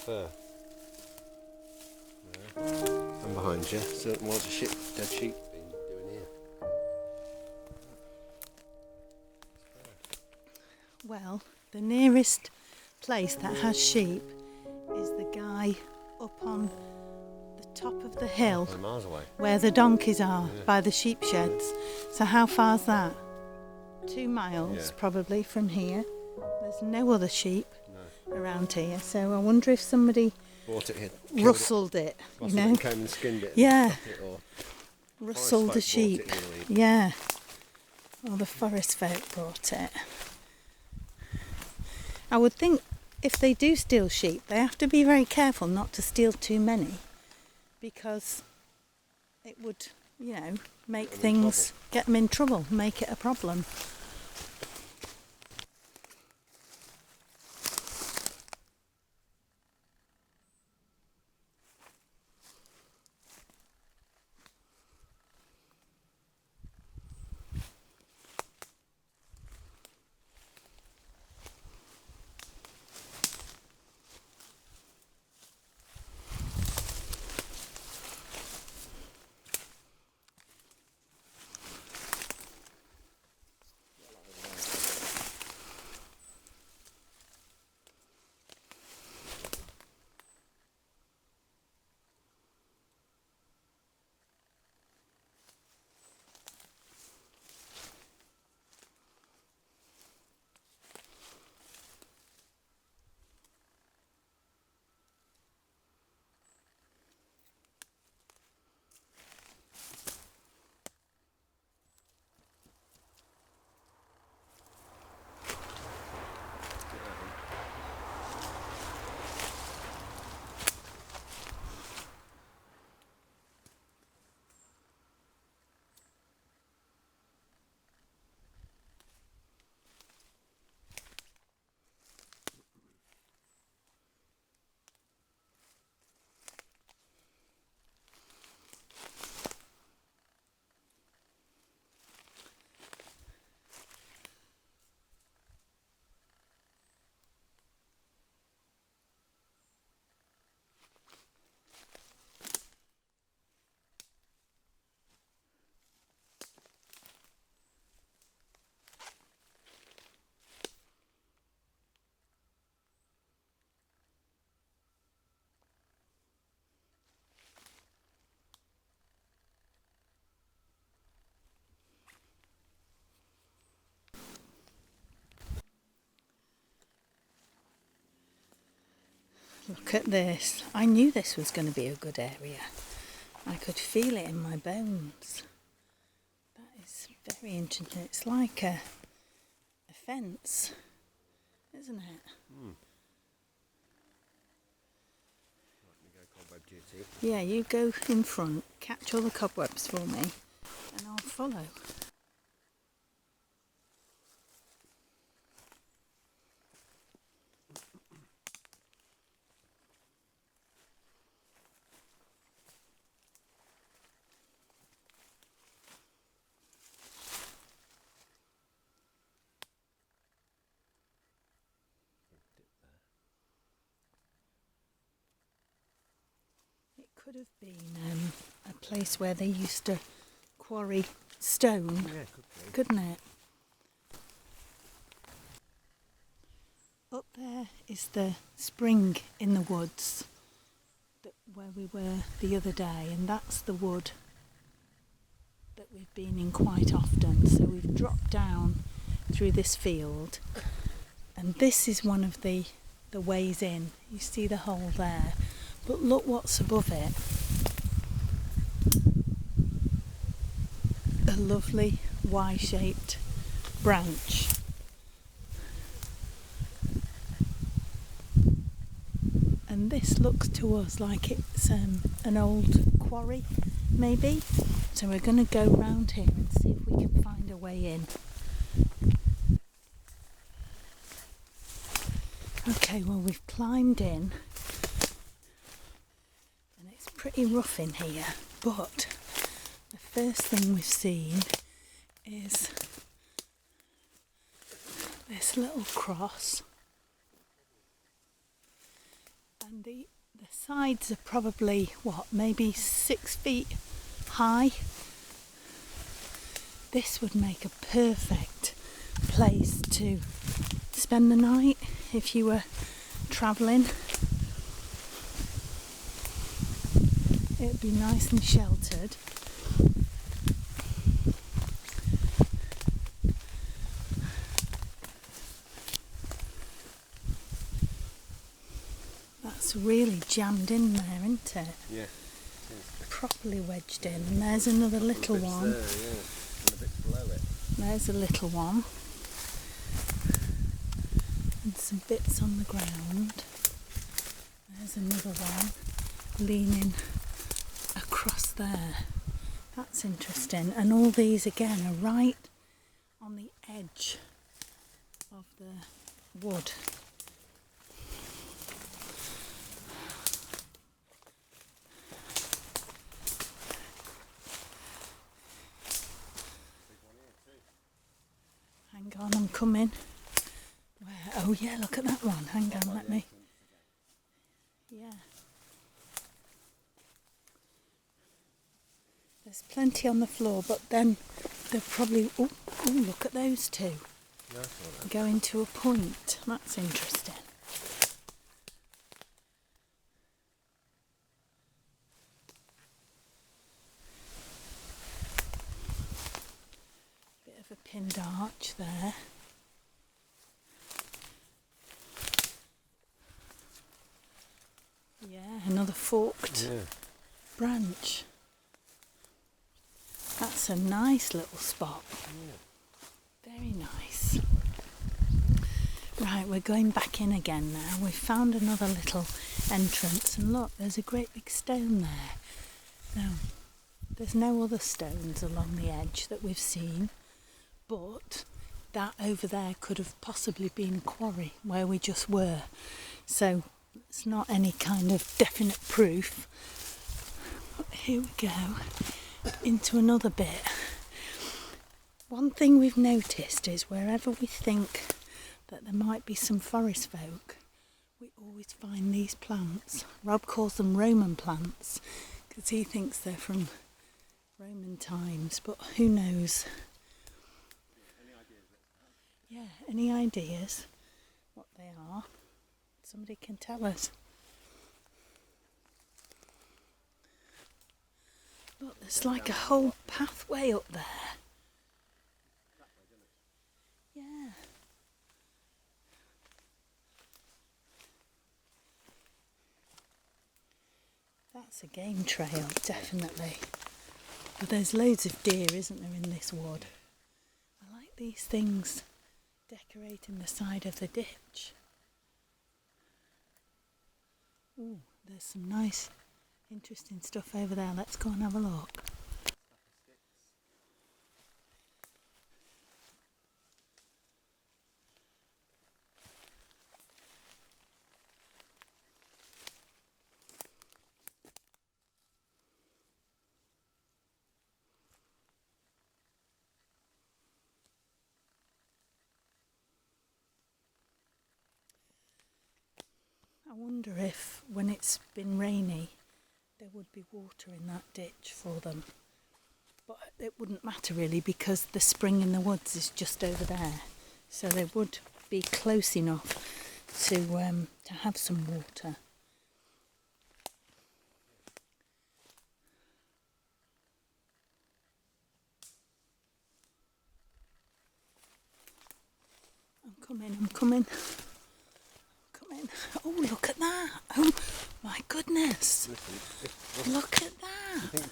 fur. Yeah. And behind you, so what's a dead sheep been doing here? Well, the nearest place that has sheep is the guy up on the top of the hill Miles away. where the donkeys are, by the sheep sheds. So how far's that? 2 miles probably from here. There's no other sheep around here, so I wonder if somebody bought it here, rustled it, you know? Came and skinned it. Yeah. It, or Rustled the sheep. Yeah. Or the forest folk brought it. I would think if they do steal sheep, they have to be very careful not to steal too many, because it would, you know, make things, get them in trouble, make it a problem. Look at this. I knew this was going to be a good area. I could feel it in my bones. That is very interesting. It's like a fence, isn't it? Yeah, you go in front, catch all the cobwebs for me, and I'll follow. Could have been a place where they used to quarry stone, couldn't it? Up there is the spring in the woods where we were the other day, and that's the wood that we've been in quite often. So we've dropped down through this field, and this is one of the ways in. You see the hole there. But look what's above it. A lovely Y-shaped branch. And this looks to us like it's an old quarry, maybe. So we're going to go round here and see if we can find a way in. Okay, well, we've climbed in. Pretty rough in here, but the first thing we've seen is this little cross, And the sides are probably, what, maybe 6 feet high. This would make a perfect place to spend the night if you were travelling. It would be nice and sheltered. That's really jammed in there, isn't it? Yeah. Properly wedged in. And there's another little one. There, yeah. And a bit below it. There's a little one. And some bits on the ground. There's another one leaning across there. That's interesting. And all these again are right on the edge of the wood. Hang on, I'm coming. Where? Oh yeah, look at that one. Hang on, let me. Yeah. There's plenty on the floor, but then they're probably... Oh, look at those two. Going to a point. That's interesting. Bit of a pinned arch there. Yeah, another forked branch. That's a nice little spot. Yeah. Very nice. Right, we're going back in again now. We've found another little entrance and look, there's a great big stone there. Now, there's no other stones along the edge that we've seen, but that over there could have possibly been a quarry where we just were. So it's not any kind of definite proof. But here we go. Into another bit. One thing we've noticed is wherever we think that there might be some forest folk, we always find these plants. Rob calls them Roman plants because he thinks they're from Roman times, but who knows? Yeah, any ideas what they are? Somebody can tell us. Look, there's like a whole pathway up there. Yeah. That's a game trail, definitely. But there's loads of deer, isn't there, in this wood? I like these things decorating the side of the ditch. Ooh, there's some nice interesting stuff over there. Let's go and have a look. I wonder if when it's been rainy there would be water in that ditch for them, but it wouldn't matter really because the spring in the woods is just over there, so they would be close enough to have some water. I'm coming. Oh, look at that. Oh my goodness. Look at that.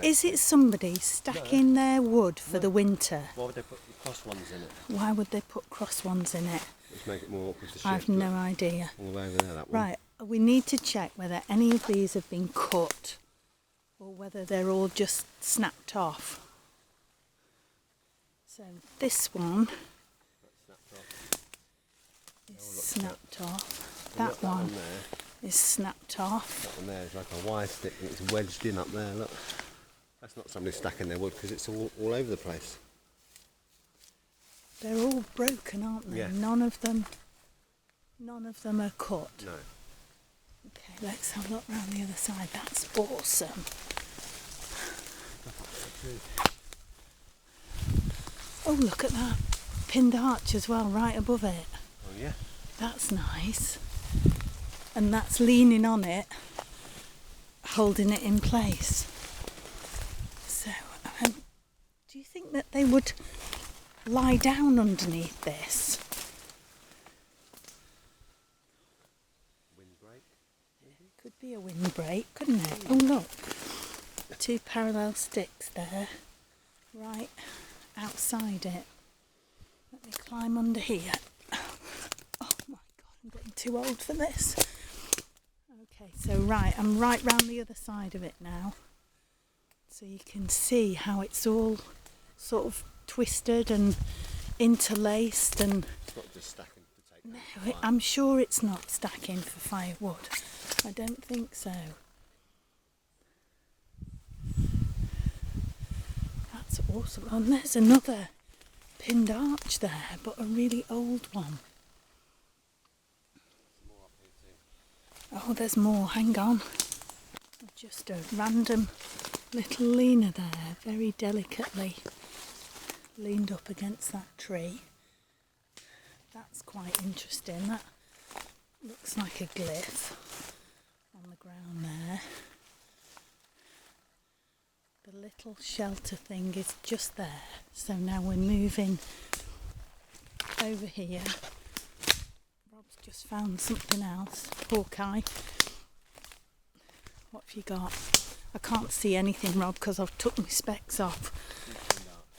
Is it somebody stacking their wood for the winter? Why would they put cross ones in it? Why would they put cross ones in it? Let's make it more awkward to shift. I've no idea. All the way over there, that one. Right, we need to check whether any of these have been cut or whether they're all just snapped off. So this one is snapped off. That one is snapped off. That one there is like a wire stick and it's wedged in up there, look. That's not somebody stacking their wood because it's all over the place. They're all broken, aren't they? Yeah. None of them None of them are cut. No. Okay, let's have a look around the other side. That's awesome. Oh, look at that pinned arch as well, right above it. Oh yeah. That's nice. And that's leaning on it, holding it in place. So, do you think that they would lie down underneath this? Windbreak. Could be a windbreak, couldn't it? Oh look, 2 parallel sticks there, right outside it. Let me climb under here. Oh my god, I'm getting too old for this. Okay, so I'm right round the other side of it now. So you can see how it's all sort of twisted and interlaced, and It's not just stacking to take. no, I'm sure it's not stacking for firewood. I don't think so. That's awesome. And there's another pinned arch there, but a really old one. More up here too. Oh, there's more. Hang on. Just a random little leaner there, very delicately leaned up against that tree. That's quite interesting. That looks like a glyph on the ground there. The little shelter thing is just there. So now we're moving over here. Rob's just found something else. Hawkeye. What have you got? I can't see anything, Rob, because I've took my specs off.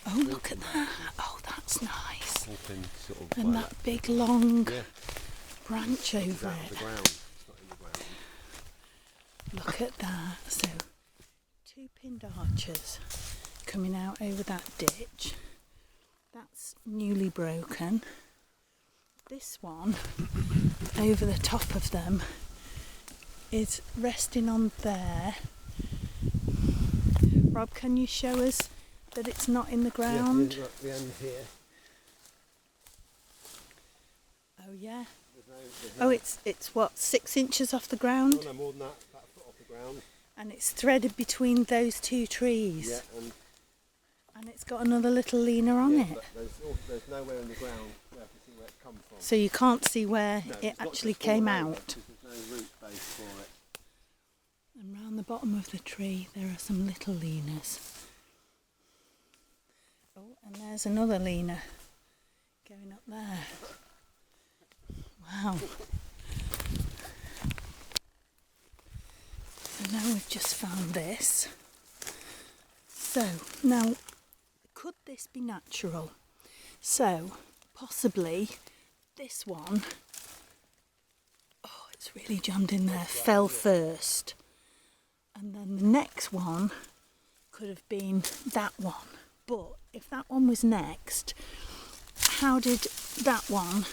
Oh, look at that. Oh, that's nice. Open, sort of And like that big long yeah. branch It's over out of it. the ground. It's not in the ground. Look at that. So, 2 pinned arches coming out over that ditch. That's newly broken. This one, over the top of them, is resting on there. Rob, can you show us that it's not in the ground? Yeah, look, the end here. Oh yeah. There's Oh, it's what, 6 inches off the ground? no more than that. About a foot off the ground. And it's threaded between those 2 trees. Yeah, And it's got another little leaner on it. But there's nowhere in the ground where I can see where it's come from. So you can't see where No, it it's not actually just fallen came over, out. because There's no root base for it. And round the bottom of the tree there are some little leaners. Oh, and there's another leaner going up there. Wow. So now we've just found this. So now, could this be natural? So possibly this one, oh, it's really jammed in there, fell first. And then the next one could have been that one. But if that one was next, how did that one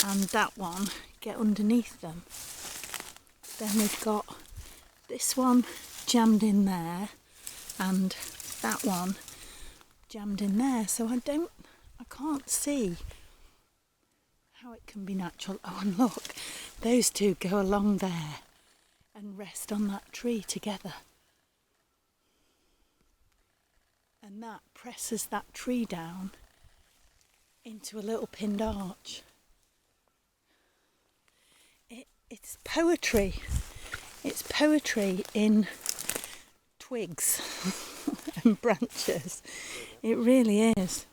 and that one get underneath them? Then we've got this one jammed in there and that one jammed in there. So I can't see how it can be natural. Oh, and look, those 2 go along there and rest on that tree together. And that presses that tree down into a little pinned arch. It's poetry. It's poetry in twigs and branches. It really is.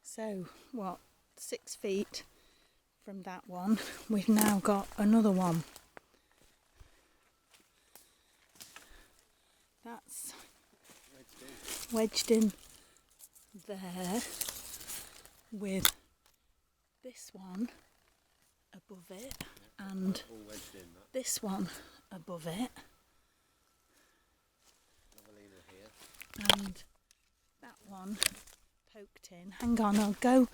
So, what, 6 feet from that one, we've now got another one. That's wedged in there with this one above it and All wedged in that. this one above it Another leaner here. and that one poked in. Hang on, I'll go.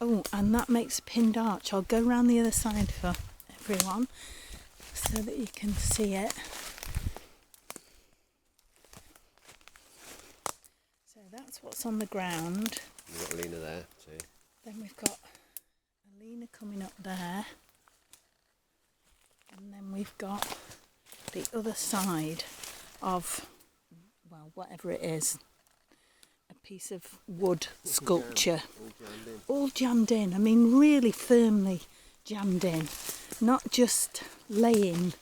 Oh, and that makes a pinned arch. I'll go round the other side for everyone so that you can see it. So that's what's on the ground. We've got a leaner there too. Then we've got a leaner Lena coming up there. And then we've got the other side of, well, whatever it is, a piece of wood sculpture. All jammed in. I mean, really firmly jammed in. Not just laying,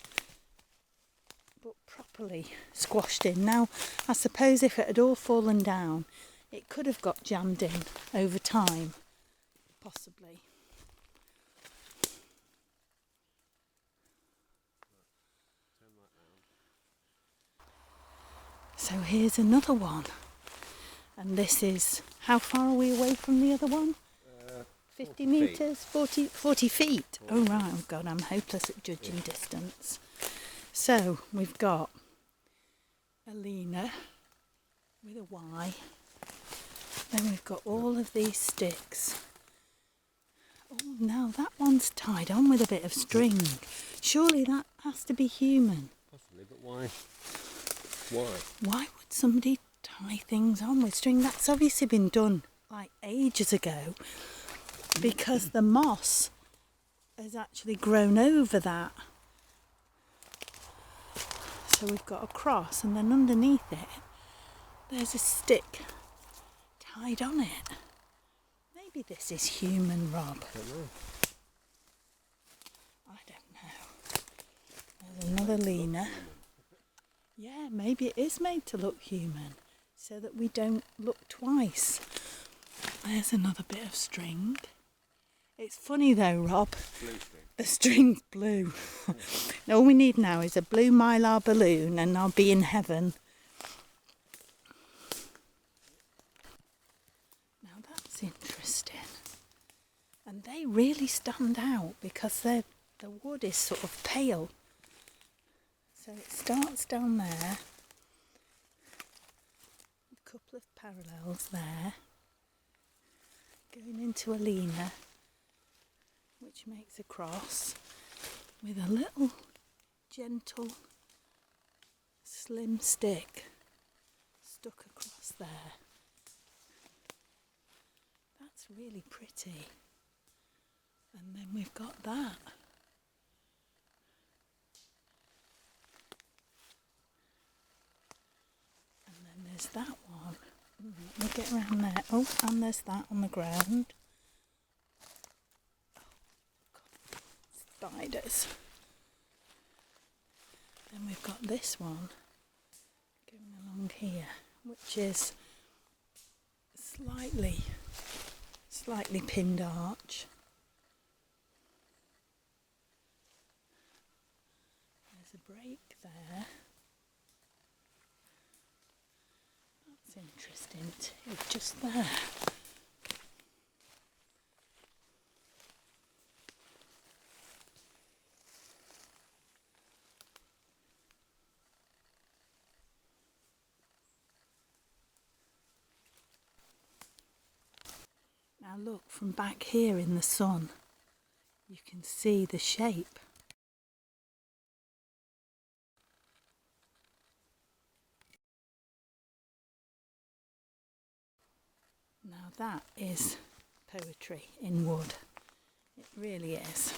but properly squashed in. Now, I suppose if it had all fallen down, it could have got jammed in over time, possibly. So here's another one. And this is, how far are we away from the other one? 50 metres? 40 feet? Oh right, oh God, I'm hopeless at judging distance. So we've got Alina with a Y. Then we've got all of these sticks. Oh, now that one's tied on with a bit of string. Surely that has to be human. Possibly, but why? Why? Why would somebody tie things on with string? That's obviously been done like ages ago because the moss has actually grown over that. So we've got a cross and then underneath it there's a stick tied on it. Maybe this is human, Rob. I don't know. There's another Lena. Yeah, maybe it is made to look human so that we don't look twice. There's another bit of string. It's funny though, Rob. Blue string. The string's blue. All we need now is a blue mylar balloon and I'll be in heaven. Now that's interesting. And they really stand out because the wood is sort of pale. So it starts down there, a couple of parallels there, going into Alina, which makes a cross with a little gentle slim stick stuck across there. That's really pretty. And then we've got that. There's that one. We'll get around there. Oh, and there's that on the ground. Oh, God. Spiders. Then we've got this one going along here, which is slightly pinned arch. There's a break there. Interesting too, just there. Now look, from back here in the sun, you can see the shape. Now that is poetry in wood. It really is.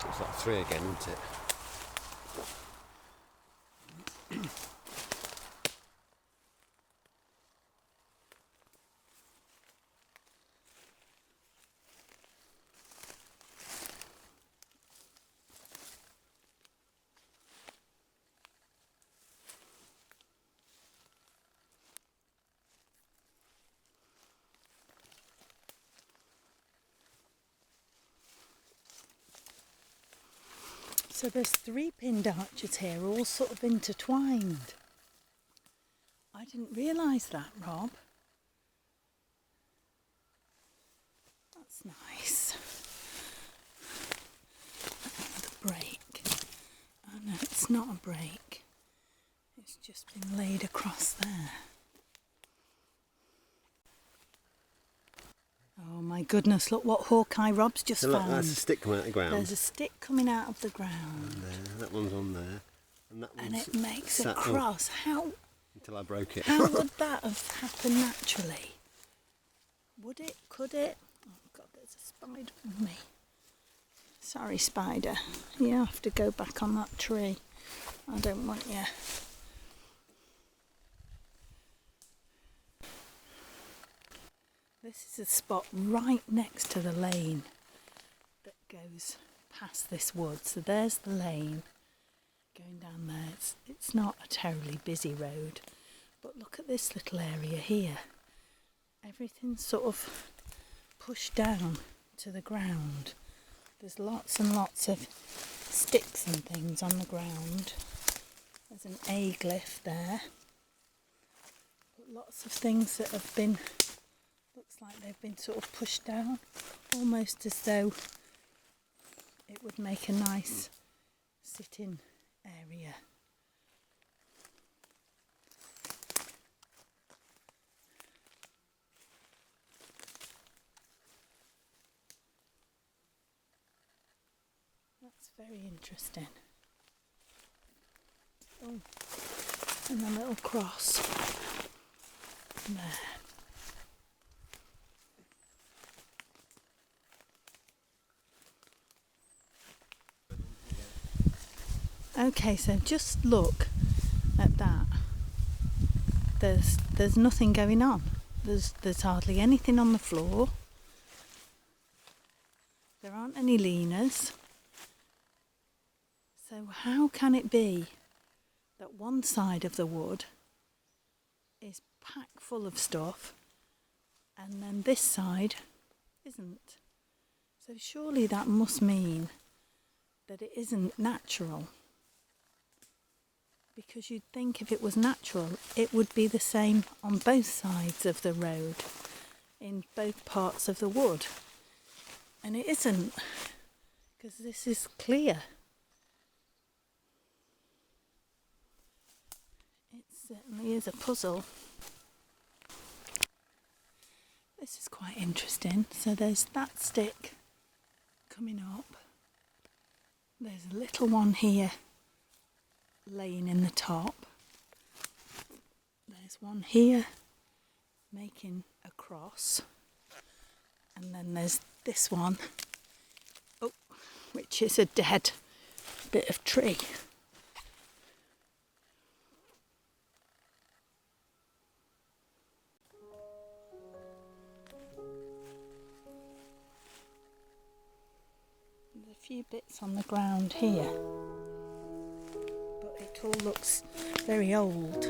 It's like 3 again, isn't it? So there's 3 pinned arches here, all sort of intertwined. I didn't realise that, Rob. That's nice. The break. Oh no, it's not a break. It's just been laid across there. Oh my goodness, look what Hawkeye Rob's just So look, found. that's a stick coming out of the ground. There's a stick coming out of the ground. And there, that one's on there. And that one's And it makes a sat up cross. How until I broke it. How would that have happened naturally? Would it? Could it? Oh God, there's a spider on me. Sorry, spider. You have to go back on that tree. I don't want you. This is a spot right next to the lane that goes past this wood. So there's the lane going down there. It's not a terribly busy road, but look at this little area here. Everything's sort of pushed down to the ground. There's lots and lots of sticks and things on the ground. There's an A glyph there. But lots of things that have been, looks like they've been sort of pushed down, almost as though it would make a nice sit-in area. That's very interesting. Oh, and a little cross there. Okay, so just look at that. There's nothing going on. There's hardly anything on the floor. There aren't any leaners. So how can it be that one side of the wood is packed full of stuff and then this side isn't? So surely that must mean that it isn't natural. Because you'd think if it was natural, it would be the same on both sides of the road, in both parts of the wood. And it isn't, because this is clear. It certainly is a puzzle. This is quite interesting. So there's that stick coming up. There's a little one here laying in the top. There's one here making a cross, and then there's this one, oh, which is a dead bit of tree. There's a few bits on the ground here. It all looks very old.